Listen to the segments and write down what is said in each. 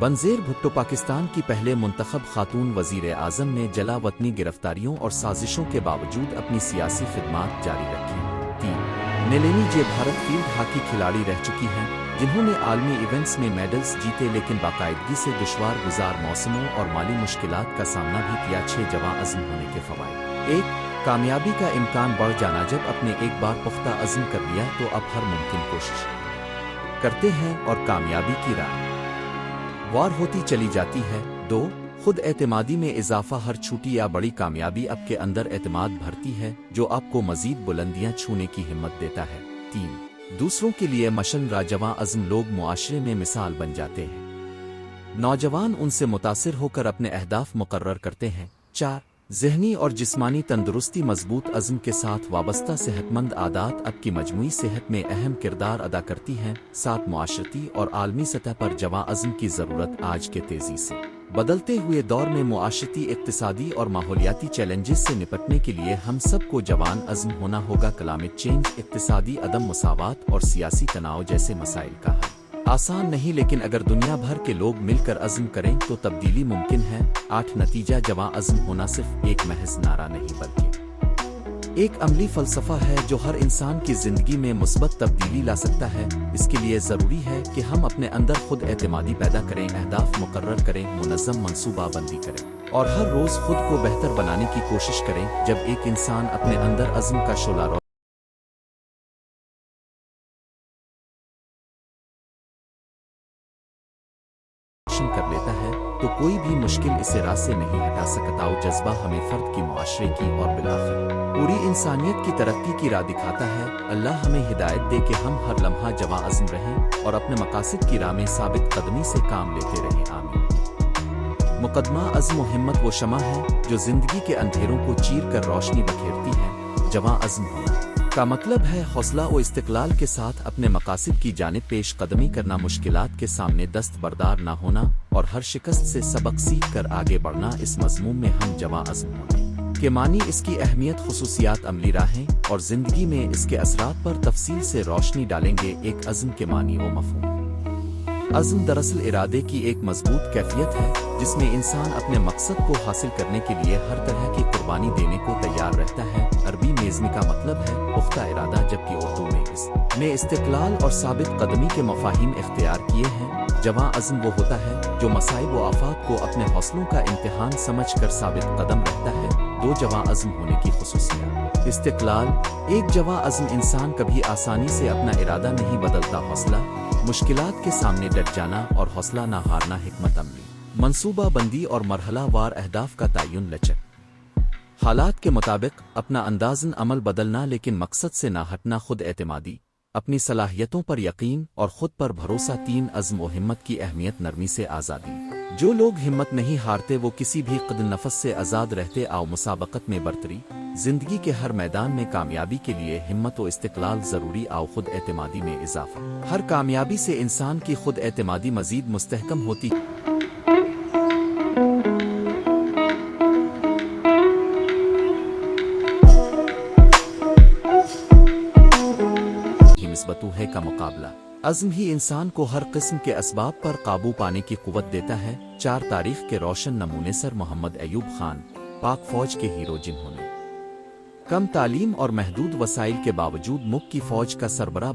بنزیر بھٹو پاکستان کی پہلے منتخب خاتون وزیر اعظم نے جلا وطنی گرفتاریوں اور سازشوں کے باوجود اپنی سیاسی خدمات جاری رکھی۔ 3 نلینی جے بھارت فیلڈ ہاکی کھلاڑی رہ چکی ہیں جنہوں نے عالمی ایونٹس میں میڈلز جیتے لیکن باقاعدگی سے دشوار گزار موسموں اور مالی مشکلات کا سامنا بھی کیا۔ 6 جواں عزم ہونے کے فوائد۔ 1 کامیابی کا امکان بڑھ جانا۔ جب اپنے ایک بار پختہ عزم کر لیا تو اب ہر ممکن کوشش کرتے ہیں اور کامیابی کی راہ وار ہوتی چلی جاتی ہے۔ 2 خود اعتمادی میں اضافہ۔ ہر چھوٹی یا بڑی کامیابی آپ کے اندر اعتماد بھرتی ہے جو آپ کو مزید بلندیاں چھونے کی ہمت دیتا ہے۔ 3 دوسروں کے لیے مشن۔ جواں عزم لوگ معاشرے میں مثال بن جاتے ہیں۔ نوجوان ان سے متاثر ہو کر اپنے اہداف مقرر کرتے ہیں۔ 4 ذہنی اور جسمانی تندرستی۔ مضبوط عزم کے ساتھ وابستہ صحت مند عادات آپ کی مجموعی صحت میں اہم کردار ادا کرتی ہیں۔ 7 معاشرتی اور عالمی سطح پر جواں عزم کی ضرورت۔ آج کے تیزی سے بدلتے ہوئے دور میں معاشرتی، اقتصادی اور ماحولیاتی چیلنجز سے نپٹنے کے لیے ہم سب کو جوان عزم ہونا ہوگا۔ کلائمیٹ چینج، اقتصادی عدم مساوات اور سیاسی تناؤ جیسے مسائل کا حل آسان نہیں، لیکن اگر دنیا بھر کے لوگ مل کر عزم کریں تو تبدیلی ممکن ہے۔ 8 نتیجہ۔ جواں عزم ہونا صرف ایک محض نعرہ نہیں بلکہ ایک عملی فلسفہ ہے جو ہر انسان کی زندگی میں مثبت تبدیلی لا سکتا ہے۔ اس کے لیے ضروری ہے کہ ہم اپنے اندر خود اعتمادی پیدا کریں، اہداف مقرر کریں، منظم منصوبہ بندی کریں اور ہر روز خود کو بہتر بنانے کی کوشش کریں۔ جب ایک انسان اپنے اندر عزم کا شعلہ کر لیتا ہے تو کوئی بھی مشکل اسے راہ سے نہیں ہٹا سکتا۔ جذبہ ہمیں فرد کی، معاشرے کی اور بالآخر پوری انسانیت کی ترقی کی راہ دکھاتا ہے۔ اللہ ہمیں ہدایت دے کہ ہم ہر لمحہ جواں عزم رہیں اور اپنے مقاصد کی راہ میں ثابت قدمی سے کام لیتے رہیں۔ آمین۔ مقدمہ عزم و ہمت وہ شمع ہے جو زندگی کے اندھیروں کو چیر کر روشنی بکھیرتی ہے۔ جواں عزم ہونا کا مطلب ہے حوصلہ و استقلال کے ساتھ اپنے مقاصد کی جانب پیش قدمی کرنا، مشکلات کے سامنے دست بردار نہ ہونا اور ہر شکست سے سبق سیکھ کر آگے بڑھنا۔ اس مضمون میں ہم جواں عزم ہونے کے معنی، اس کی اہمیت، خصوصیات، عملی راہیں اور زندگی میں اس کے اثرات پر تفصیل سے روشنی ڈالیں گے۔ ایک عزم کے معنی و مفہوم۔ عزم دراصل ارادے کی ایک مضبوط کیفیت ہے جس میں انسان اپنے مقصد کو حاصل کرنے کے لیے ہر طرح کی قربانی دینے کو تیار رہتا ہے۔ عربی میں عزم کا مطلب ہے پختہ ارادہ، جبکہ اردو میں استقلال اور ثابت قدمی کے مفاہیم اختیار کیے ہیں۔ جواں عزم وہ ہوتا ہے جو مصائب و آفات کو اپنے حوصلوں کا امتحان سمجھ کر ثابت قدم رہتا ہے۔ 2 جواں عزم ہونے کی خصوصیات۔ استقلال۔ ایک جواں عزم انسان کبھی آسانی سے اپنا ارادہ نہیں بدلتا۔ حوصلہ، مشکلات کے سامنے ڈٹ جانا اور حوصلہ نہ ہارنا۔ حکمت عملی، منصوبہ بندی اور مرحلہ وار اہداف کا تعین۔ لچک، حالات کے مطابق اپنا اندازن عمل بدلنا لیکن مقصد سے نہ ہٹنا۔ خود اعتمادی، اپنی صلاحیتوں پر یقین اور خود پر بھروسہ۔ 3 عزم و ہمت کی اہمیت۔ نرمی سے آزادی، جو لوگ ہمت نہیں ہارتے وہ کسی بھی قد نفس سے آزاد رہتے۔ آؤ مسابقت میں برتری، زندگی کے ہر میدان میں کامیابی کے لیے ہمت و استقلال ضروری۔ آؤ خود اعتمادی میں اضافہ، ہر کامیابی سے انسان کی خود اعتمادی مزید مستحکم ہوتی مثبتوں ہے کا مقابلہ۔ عزم ہی انسان کو ہر قسم کے اسباب پر قابو پانے کی قوت دیتا ہے۔ 4 تاریخ کے روشن نمونے۔ سر محمد ایوب خان، پاک فوج کے ہیرو جنہوں نے کم تعلیم اور محدود وسائل کے باوجود ملک کی فوج کا سربراہ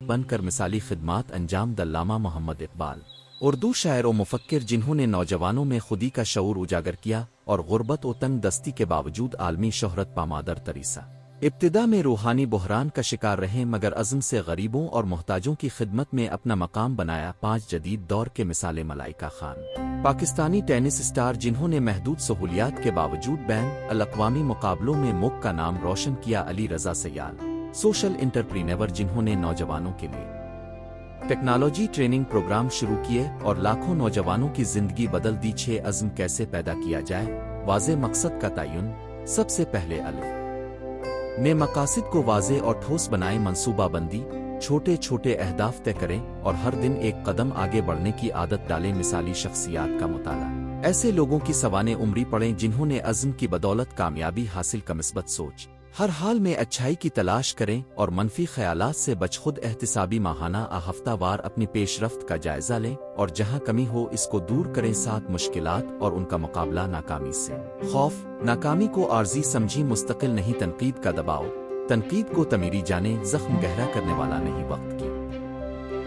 بن کر مثالی خدمات انجام۔ علامہ محمد اقبال، اردو شاعر و مفکر جنہوں نے نوجوانوں میں خودی کا شعور اجاگر کیا اور غربت و تنگ دستی کے باوجود عالمی شہرت پا۔ مادر تریسا، ابتدا میں روحانی بحران کا شکار رہے مگر عزم سے غریبوں اور محتاجوں کی خدمت میں اپنا مقام بنایا۔ 5 جدید دور کے مثالیں۔ ملائکہ خان، پاکستانی ٹینس اسٹار جنہوں نے محدود سہولیات کے باوجود بین الاقوامی مقابلوں میں ملک کا نام روشن کیا۔ علی رضا سیال، سوشل انٹرپرینور جنہوں نے نوجوانوں کے لیے ٹیکنالوجی ٹریننگ پروگرام شروع کیے اور لاکھوں نوجوانوں کی زندگی بدل دی۔ 6 عزم کیسے پیدا کیا جائے۔ واضح مقصد کا تعین۔ سب سے پہلے الف میں مقاصد کو واضح اور ٹھوس بنائیں۔ منصوبہ بندی، چھوٹے چھوٹے اہداف طے کریں اور ہر دن ایک قدم آگے بڑھنے کی عادت ڈالیں۔ مثالی شخصیات کا مطالعہ، ایسے لوگوں کی سوانح عمری پڑھیں جنہوں نے عزم کی بدولت کامیابی حاصل کا مثبت سوچ، ہر حال میں اچھائی کی تلاش کریں اور منفی خیالات سے بچ خود احتسابی ماہانہ ہفتہ وار اپنی پیش رفت کا جائزہ لیں اور جہاں کمی ہو اس کو دور کریں ساتھ مشکلات اور ان کا مقابلہ ناکامی سے خوف ناکامی کو عارضی سمجھی مستقل نہیں تنقید کا دباؤ تنقید کو تعمیری جانیں زخم گہرا کرنے والا نہیں وقت کی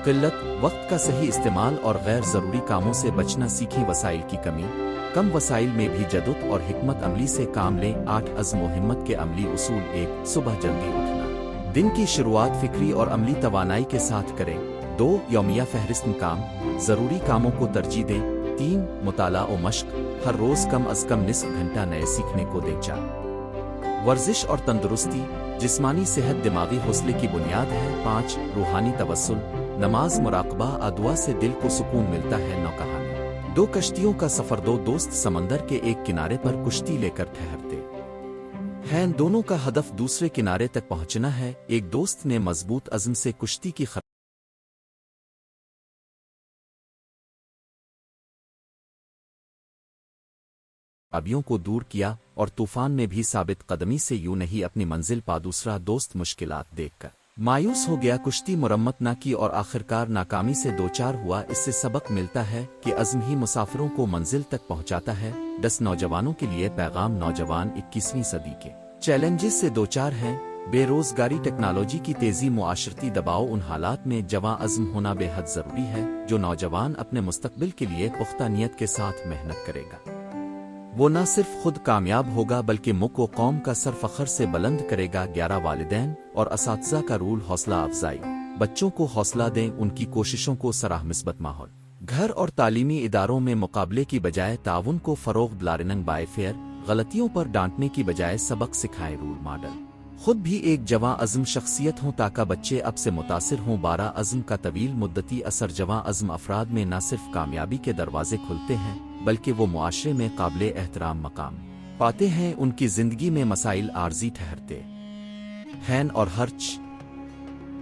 قلت وقت کا صحیح استعمال اور غیر ضروری کاموں سے بچنا سیکھیں وسائل کی کمی کم وسائل میں بھی جدت اور حکمت عملی سے کام لیں 8 عزم و ہمت کے عملی اصول 1 صبح جلدی اٹھنا دن کی شروعات فکری اور عملی توانائی کے ساتھ کریں 2 یومیہ فہرست کام ضروری کاموں کو ترجیح دیں 3 مطالعہ و مشق ہر روز کم از کم نصف گھنٹہ نئے سیکھنے کو دیں 4 ورزش اور تندرستی جسمانی صحت دماغی حوصلے کی بنیاد ہے 5 روحانی توسل نماز مراقبہ دعا سے دل کو سکون ملتا ہے 9 کہانی 2 کشتیوں کا سفر 2 دوست سمندر کے ایک کنارے پر کشتی لے کر ٹھہرتے ہیں دونوں کا ہدف دوسرے کنارے تک پہنچنا ہے ایک دوست نے مضبوط عزم سے کشتی کی خرابیوں کو دور کیا اور طوفان میں بھی ثابت قدمی سے یوں نہیں اپنی منزل پا دوسرا دوست مشکلات دیکھ کر مایوس ہو گیا کشتی مرمت نہ کی اور آخرکار ناکامی سے دوچار ہوا اس سے سبق ملتا ہے کہ عزم ہی مسافروں کو منزل تک پہنچاتا ہے 10 نوجوانوں کے لیے پیغام نوجوان 21ویں صدی کے چیلنجز سے دوچار ہیں بے روزگاری ٹیکنالوجی کی تیزی معاشرتی دباؤ ان حالات میں جواں عزم ہونا بے حد ضروری ہے جو نوجوان اپنے مستقبل کے لیے پختہ نیت کے ساتھ محنت کرے گا وہ نہ صرف خود کامیاب ہوگا بلکہ ملک و قوم کا سر فخر سے بلند کرے گا 11 والدین اور اساتذہ کا رول حوصلہ افزائی بچوں کو حوصلہ دیں ان کی کوششوں کو سراہ مثبت ماحول گھر اور تعلیمی اداروں میں مقابلے کی بجائے تعاون کو فروغ لرننگ بائی فیئر غلطیوں پر ڈانٹنے کی بجائے سبق سکھائے رول ماڈل خود بھی ایک جواں عزم شخصیت ہوں تاکہ بچے اب سے متاثر ہوں 12 عزم کا طویل مدتی اثر جواں عزم افراد میں نہ صرف کامیابی کے دروازے کھلتے ہیں بلکہ وہ معاشرے میں قابل احترام مقام پاتے ہیں ان کی زندگی میں مسائل عارضی ٹھہرتے ہیں اور ہر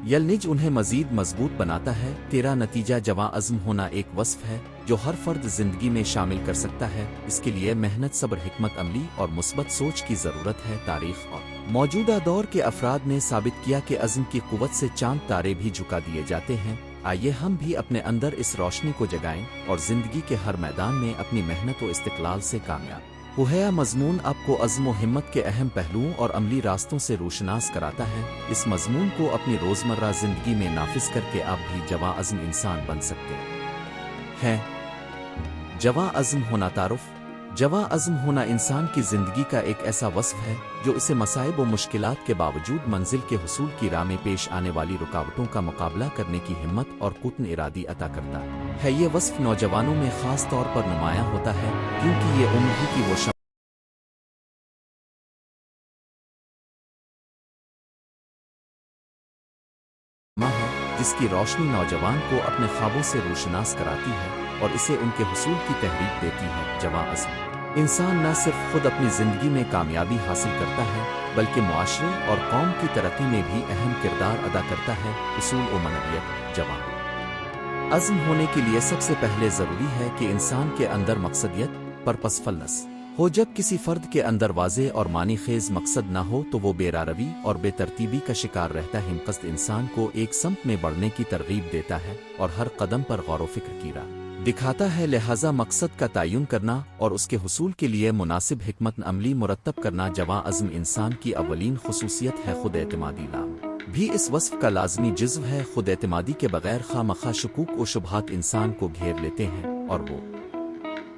یلنج انہیں مزید مضبوط بناتا ہے تیرا نتیجہ جواں عزم ہونا ایک وصف ہے جو ہر فرد زندگی میں شامل کر سکتا ہے اس کے لیے محنت صبر حکمت عملی اور مثبت سوچ کی ضرورت ہے تاریخ اور موجودہ دور کے افراد نے ثابت کیا کہ عزم کی قوت سے چاند تارے بھی جھکا دیے جاتے ہیں آئیے ہم بھی اپنے اندر اس روشنی کو جگائیں اور زندگی کے ہر میدان میں اپنی محنت و استقلال سے کامیاب ہویا مضمون آپ کو عزم و ہمت کے اہم پہلوؤں اور عملی راستوں سے روشناس کراتا ہے اس مضمون کو اپنی روزمرہ زندگی میں نافذ کر کے آپ بھی جواں عزم انسان بن سکتے ہیں جواں عزم ہونا تعارف جواں عزم ہونا انسان کی زندگی کا ایک ایسا وصف ہے جو اسے مصائب و مشکلات کے باوجود منزل کے حصول کی راہ میں پیش آنے والی رکاوٹوں کا مقابلہ کرنے کی ہمت اور قطن ارادی عطا کرتا ہے یہ وصف نوجوانوں میں خاص طور پر نمایاں ہوتا ہے کیونکہ یہ عمر ہی کی وہ شمع ہے جس کی روشنی نوجوان کو اپنے خوابوں سے روشناس کراتی ہے اور اسے ان کے حصول کی تحریک دیتی ہے جواں عزم انسان نہ صرف خود اپنی زندگی میں کامیابی حاصل کرتا ہے بلکہ معاشرے اور قوم کی ترقی میں بھی اہم کردار ادا کرتا ہے اصول و منویت جواں عزم ہونے کے لیے سب سے پہلے ضروری ہے کہ انسان کے اندر مقصدیت پرپس فلنس ہو جب کسی فرد کے اندر واضح اور معنی خیز مقصد نہ ہو تو وہ بے راروی اور بے ترتیبی کا شکار رہتا ہے ہمقصد انسان کو ایک سمت میں بڑھنے کی ترغیب دیتا ہے اور ہر قدم پر غور و فکر کی راہ دکھاتا ہے لہذا مقصد کا تعین کرنا اور اس کے حصول کے لیے مناسب حکمت عملی مرتب کرنا جواں عزم انسان کی اولین خصوصیت ہے خود اعتمادی نام بھی اس وصف کا لازمی جزو ہے خود اعتمادی کے بغیر خواہ مخواہ شکوک و شبہات انسان کو گھیر لیتے ہیں اور وہ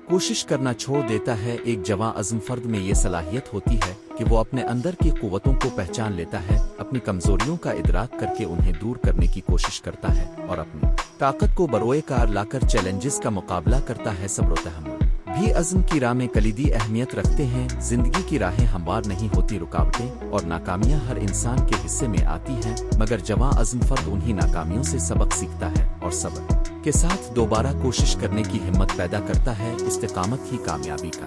کوشش کرنا چھوڑ دیتا ہے ایک جواں عزم فرد میں یہ صلاحیت ہوتی ہے کہ وہ اپنے اندر کی قوتوں کو پہچان لیتا ہے اپنی کمزوریوں کا ادراک کر کے انہیں دور کرنے کی کوشش کرتا ہے اور اپنی طاقت کو بروئے کار لا کر چیلنجز کا مقابلہ کرتا ہے صبر و تحمل بھی عزم کی راہ میں کلیدی اہمیت رکھتے ہیں زندگی کی راہیں ہموار نہیں ہوتی رکاوٹیں اور ناکامیاں ہر انسان کے حصے میں آتی ہیں مگر جواں عزم فرد انہی ناکامیوں سے سبق سیکھتا ہے اور صبر کے ساتھ دوبارہ کوشش کرنے کی ہمت پیدا کرتا ہے استقامت ہی کامیابی کا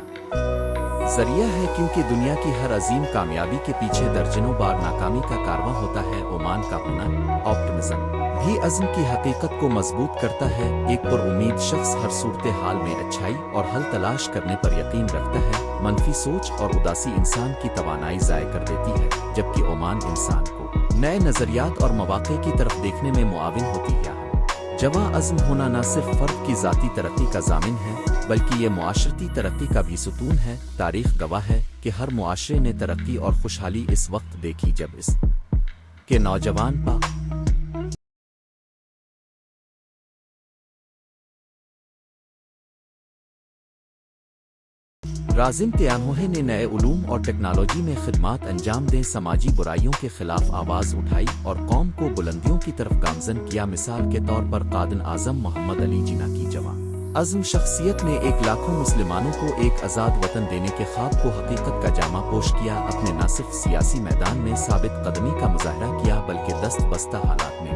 ذریعہ ہے کیونکہ دنیا کی ہر عظیم کامیابی کے پیچھے درجنوں بار ناکامی کا کارواں ہوتا ہے اومان کا ہونا آپٹمزم بھی عزم کی حقیقت کو مضبوط کرتا ہے۔ ایک پر امید شخص ہر صورتحال میں اچھائی اور حل تلاش کرنے پر یقین رکھتا ہے۔ منفی سوچ اور اداسی انسان کی توانائی ضائع کر دیتی ہے، جبکہ ایمان انسان کو نئے نظریات اور مواقع کی طرف دیکھنے میں معاون ہوتی ہے۔ جواں عزم ہونا نہ صرف فرد کی ذاتی ترقی کا ضامن ہے، بلکہ یہ معاشرتی ترقی کا بھی ستون ہے۔ تاریخ گواہ ہے کہ ہر معاشرے نے ترقی اور خوشحالی اس وقت دیکھی جب اس کے نوجوان رازم تیانوہے نے نئے علوم اور ٹیکنالوجی میں خدمات انجام دیں، سماجی برائیوں کے خلاف آواز اٹھائی اور قوم کو بلندیوں کی طرف گامزن کیا۔ مثال کے طور پر قائد اعظم محمد علی جناح کی جواں عزم شخصیت نے ایک لاکھوں مسلمانوں کو ایک آزاد وطن دینے کے خواب کو حقیقت کا جامہ پوش کیا۔ اپنے نہ صرف سیاسی میدان میں ثابت قدمی کا مظاہرہ کیا بلکہ دست بستہ حالات میں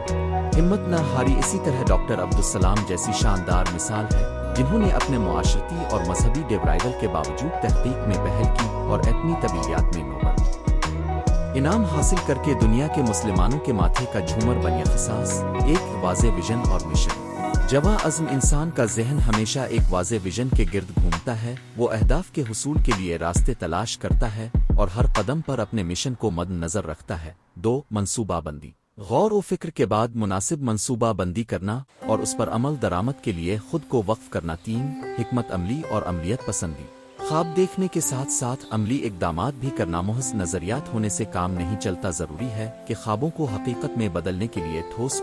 ہمت نہ ہاری۔ اسی طرح ڈاکٹر عبدالسلام جیسی شاندار مثال ہے، جنہوں نے اپنے معاشرتی اور مذہبی ڈیورائیول کے باوجود تحقیق میں پہل کی اور ایٹمی طبیعیات میں نوبل انعام حاصل کر کے دنیا کے مسلمانوں کے ماتھے کا جھومر بنے۔ اختصاص ایک واضح ویژن اور مشن۔ جواں عزم انسان کا ذہن ہمیشہ ایک واضح ویژن کے گرد گھومتا ہے، وہ اہداف کے حصول کے لیے راستے تلاش کرتا ہے اور ہر قدم پر اپنے مشن کو مد نظر رکھتا ہے۔ 2. منصوبہ بندی۔ غور و فکر کے بعد مناسب منصوبہ بندی کرنا اور اس پر عمل درآمد کے لیے خود کو وقف کرنا۔ 3. حکمت عملی اور عملیت پسندی۔ خواب دیکھنے کے ساتھ ساتھ عملی اقدامات بھی کرنا۔ محض نظریات ہونے سے کام نہیں چلتا، ضروری ہے کہ خوابوں کو حقیقت میں بدلنے کے لیے ٹھوس